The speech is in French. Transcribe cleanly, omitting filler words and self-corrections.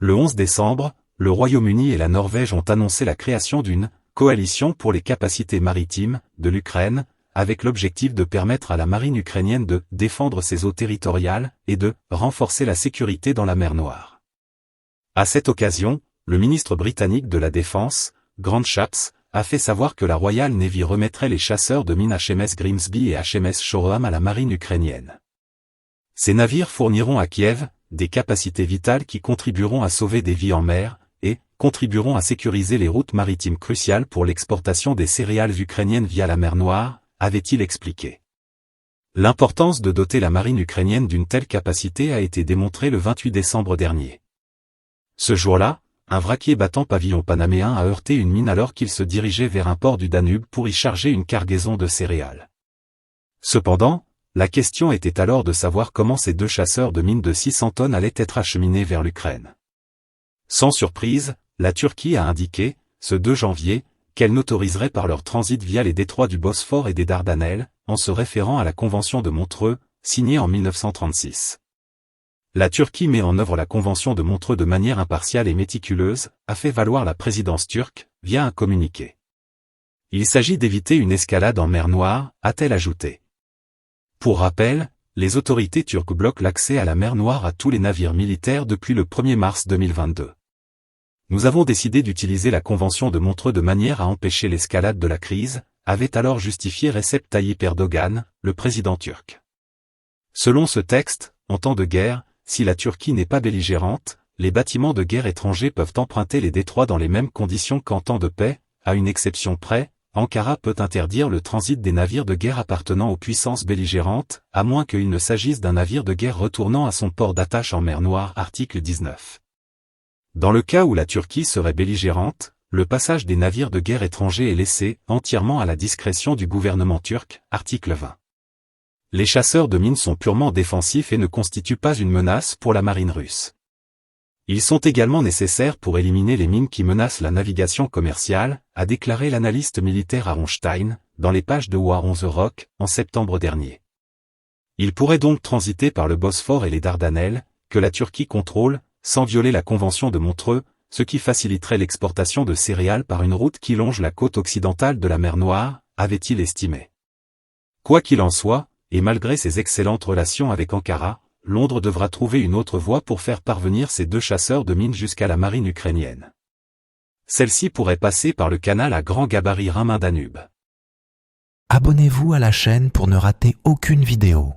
Le 11 décembre, le Royaume-Uni et la Norvège ont annoncé la création d'une « coalition pour les capacités maritimes » de l'Ukraine, avec l'objectif de permettre à la marine ukrainienne de défendre ses eaux territoriales et de renforcer la sécurité dans la mer Noire. À cette occasion, le ministre britannique de la Défense, Grant Shapps, a fait savoir que la Royal Navy remettrait les chasseurs de mines HMS Grimsby et HMS Shoreham à la marine ukrainienne. Ces navires fourniront à Kiev des capacités vitales qui contribueront à sauver des vies en mer et contribueront à sécuriser les routes maritimes cruciales pour l'exportation des céréales ukrainiennes via la mer Noire, avait-il expliqué. L'importance de doter la marine ukrainienne d'une telle capacité a été démontrée le 28 décembre dernier. Ce jour-là, un vraquier battant pavillon panaméen a heurté une mine alors qu'il se dirigeait vers un port du Danube pour y charger une cargaison de céréales. Cependant, la question était alors de savoir comment ces 2 chasseurs de mines de 600 tonnes allaient être acheminés vers l'Ukraine. Sans surprise, la Turquie a indiqué, ce 2 janvier, qu'elle n'autoriserait par leur transit via les détroits du Bosphore et des Dardanelles, en se référant à la Convention de Montreux, signée en 1936. La Turquie met en œuvre la Convention de Montreux de manière impartiale et méticuleuse, a fait valoir la présidence turque, via un communiqué. Il s'agit d'éviter une escalade en mer Noire, a-t-elle ajouté. Pour rappel, les autorités turques bloquent l'accès à la mer Noire à tous les navires militaires depuis le 1er mars 2022. Nous avons décidé d'utiliser la Convention de Montreux de manière à empêcher l'escalade de la crise, avait alors justifié Recep Tayyip Erdogan, le président turc. Selon ce texte, en temps de guerre, si la Turquie n'est pas belligérante, les bâtiments de guerre étrangers peuvent emprunter les détroits dans les mêmes conditions qu'en temps de paix, à une exception près, Ankara peut interdire le transit des navires de guerre appartenant aux puissances belligérantes, à moins qu'il ne s'agisse d'un navire de guerre retournant à son port d'attache en mer Noire, article 19. Dans le cas où la Turquie serait belligérante, le passage des navires de guerre étrangers est laissé entièrement à la discrétion du gouvernement turc, article 20. Les chasseurs de mines sont purement défensifs et ne constituent pas une menace pour la marine russe. Ils sont également nécessaires pour éliminer les mines qui menacent la navigation commerciale, a déclaré l'analyste militaire Aaron Stein, dans les pages de War on the Rock, en septembre dernier. Ils pourraient donc transiter par le Bosphore et les Dardanelles, que la Turquie contrôle, sans violer la Convention de Montreux, ce qui faciliterait l'exportation de céréales par une route qui longe la côte occidentale de la mer Noire, avait-il estimé. Quoi qu'il en soit, et malgré ses excellentes relations avec Ankara, Londres devra trouver une autre voie pour faire parvenir ces 2 chasseurs de mines jusqu'à la marine ukrainienne. Celle-ci pourrait passer par le canal à grand gabarit Rhin-Main-Danube. Abonnez-vous à la chaîne pour ne rater aucune vidéo.